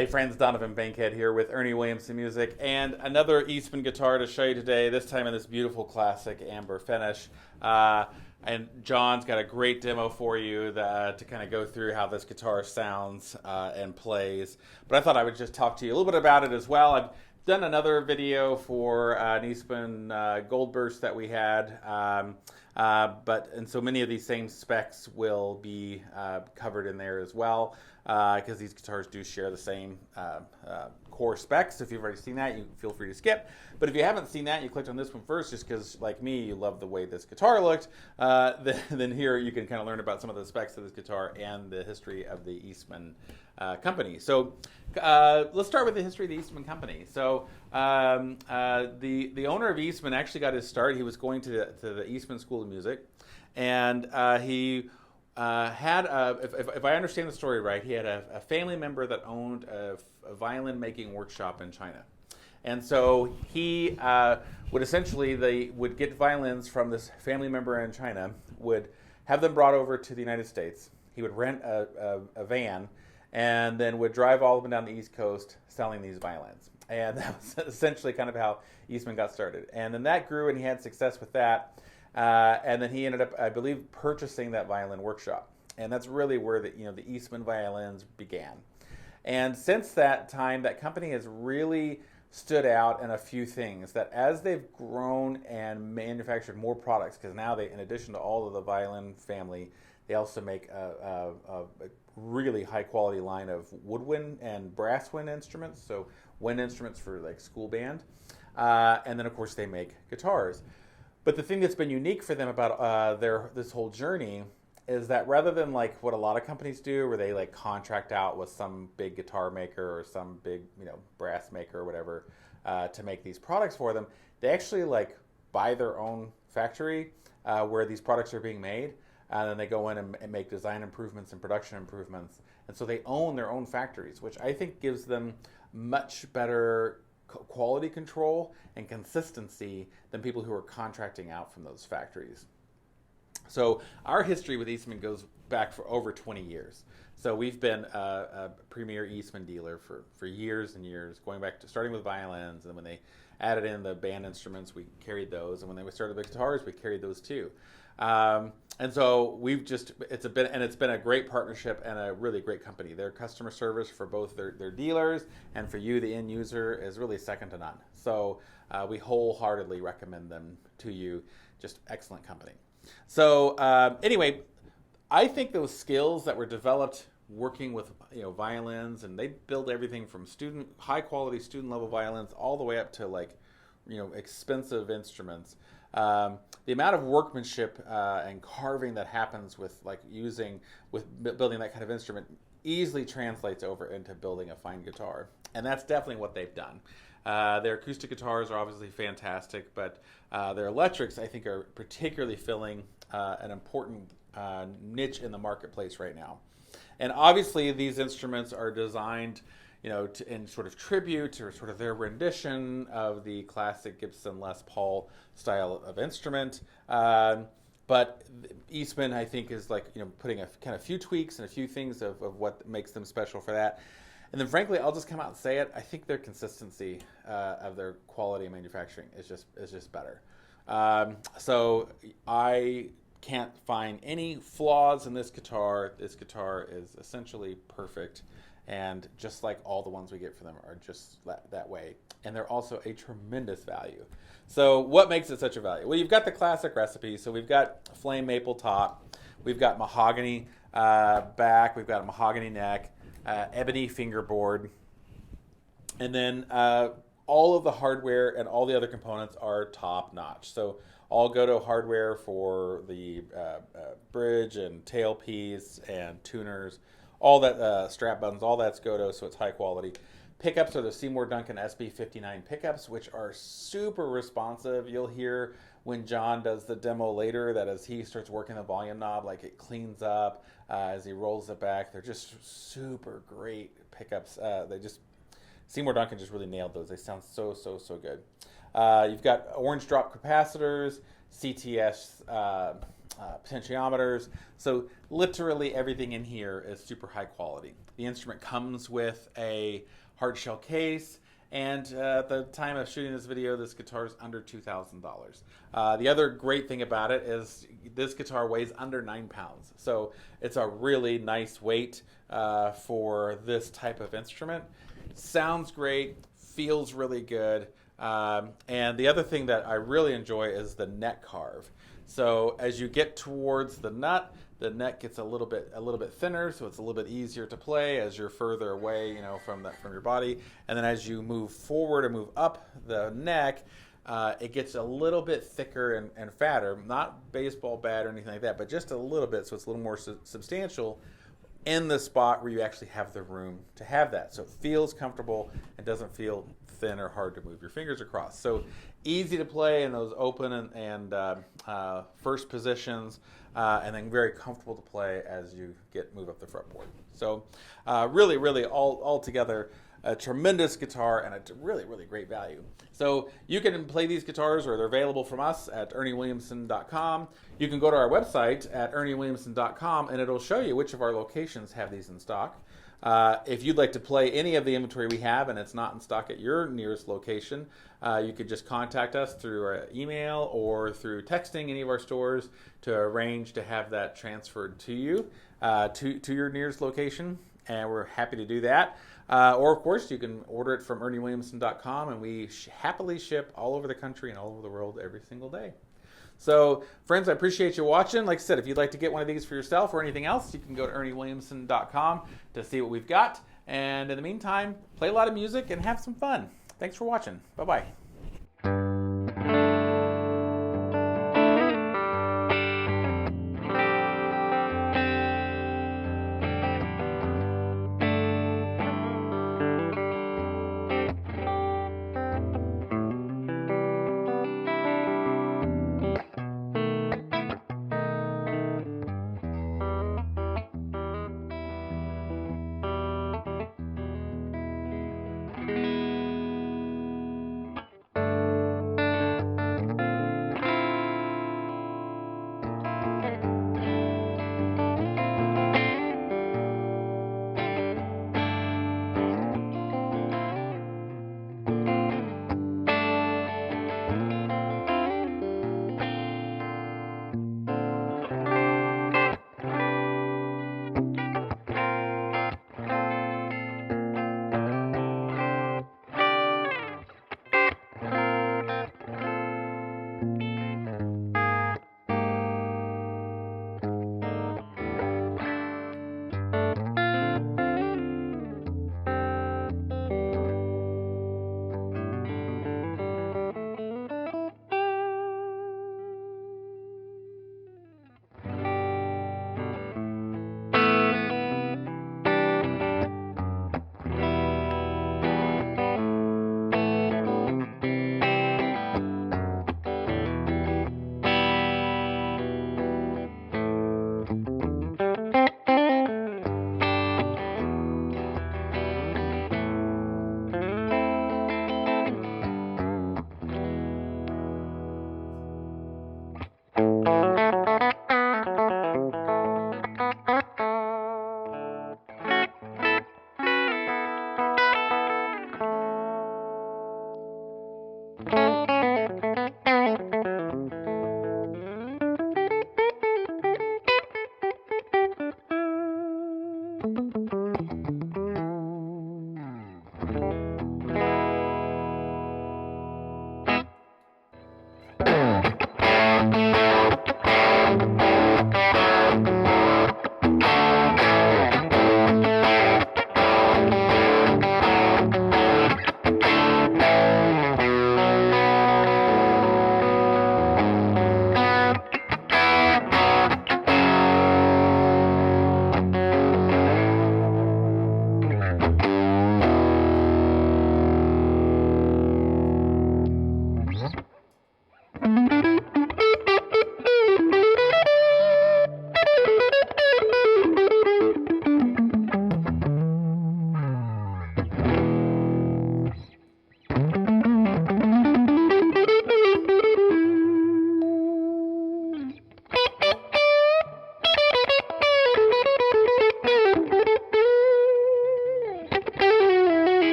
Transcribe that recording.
Hey friends, Donovan Bankhead here with Ernie Williamson Music and another Eastman guitar to show you today, this time in this beautiful classic amber finish. And John's got a great demo for you to kind of go through how this guitar sounds and plays. But I thought I would just talk to you a little bit about it as well. I've done another video for an Eastman Gold Burst that we had. And so many of these same specs will be covered in there as well, because these guitars do share the same core specs. If you've already seen that, you feel free to skip. But if you haven't seen that, and you clicked on this one first just because, like me, you love the way this guitar looked, then here you can kind of learn about some of the specs of this guitar and the history of the Eastman company. So let's start with the history of the Eastman company. So the owner of Eastman actually got his start. He was going to the Eastman School of Music, and he had, if I understand the story right, he had a family member that owned a violin making workshop in China. And so he would essentially, they would get violins from this family member in China, would have them brought over to the United States. He would rent a van and then would drive all up and down the East Coast selling these violins. And that was essentially kind of how Eastman got started. And then that grew and he had success with that. And then he ended up, I believe, purchasing that violin workshop. And that's really where the Eastman violins began. And since that time, that company has really stood out in a few things, that as they've grown and manufactured more products, because now they, in addition to all of the violin family, they also make a really high quality line of woodwind and brass wind instruments, so wind instruments for like school band. And then of course they make guitars. But the thing that's been unique for them about this whole journey is that rather than like what a lot of companies do, where they like contract out with some big guitar maker or some big brass maker or whatever to make these products for them, they actually like buy their own factory where these products are being made, and then they go in and make design improvements and production improvements, and so they own their own factories, which I think gives them much better quality control and consistency than people who are contracting out from those factories. So our history with Eastman goes back for over 20 years. So we've been a premier Eastman dealer for years and years, going back to starting with violins, and when they added in the band instruments, we carried those, and when they started the guitars, we carried those too. And so we've just, it's been a great partnership and a really great company. Their customer service for both their dealers and for you, the end user, is really second to none. So we wholeheartedly recommend them to you. Just excellent company. So anyway, I think those skills that were developed working with violins, and they build everything from high quality student level violins all the way up to like expensive instruments. The amount of workmanship and carving that happens with building that kind of instrument easily translates over into building a fine guitar, and that's definitely what they've done. Their acoustic guitars are obviously fantastic, but their electrics, I think, are particularly filling an important niche in the marketplace right now. And obviously, these instruments are designed, in sort of tribute to sort of their rendition of the classic Gibson Les Paul style of instrument. But Eastman, I think, is like putting a kind of few tweaks and a few things of what makes them special for that. And then, frankly, I'll just come out and say it. I think their consistency of their quality of manufacturing is just better. So I can't find any flaws in this guitar. This guitar is essentially perfect, and just like all the ones we get from them are just that way. And they're also a tremendous value. So what makes it such a value? Well, you've got the classic recipe. So we've got flame maple top, we've got mahogany back, we've got a mahogany neck, ebony fingerboard, and then all of the hardware and all the other components are top notch. So all Gotoh hardware for the bridge and tailpiece and tuners, all that strap buttons, all that's Gotoh, so it's high quality. Pickups are the Seymour Duncan SB59 pickups, which are super responsive. You'll hear when John does the demo later that as he starts working the volume knob, like it cleans up as he rolls it back. They're just super great pickups. Seymour Duncan just really nailed those. They sound so good. You've got orange drop capacitors, CTS potentiometers. So literally everything in here is super high quality. The instrument comes with a hard shell case, and at the time of shooting this video, this guitar is under $2,000. The other great thing about it is this guitar weighs under 9 pounds. So it's a really nice weight for this type of instrument. Sounds great, feels really good. And the other thing that I really enjoy is the neck carve. So as you get towards the nut, the neck gets a little bit thinner, so it's a little bit easier to play as you're further away, from your body. And then as you move forward and move up the neck, it gets a little bit thicker and fatter. Not baseball bat or anything like that, but just a little bit, so it's a little more substantial in the spot where you actually have the room to have that. So it feels comfortable and doesn't feel thin or hard to move your fingers across. So easy to play in those open and first positions, and then very comfortable to play as you move up the fretboard. So really all together a tremendous guitar and a really great value. So you can play these guitars, or they're available from us at erniewilliamson.com. You can go to our website at erniewilliamson.com, and it'll show you which of our locations have these in stock. If you'd like to play any of the inventory we have and it's not in stock at your nearest location, you could just contact us through our email or through texting any of our stores to arrange to have that transferred to you, to your nearest location, and we're happy to do that. Or, of course, you can order it from erniewilliamson.com, and we happily ship all over the country and all over the world every single day. So, friends, I appreciate you watching. Like I said, if you'd like to get one of these for yourself or anything else, you can go to erniewilliamson.com to see what we've got. And in the meantime, play a lot of music and have some fun. Thanks for watching. Bye-bye.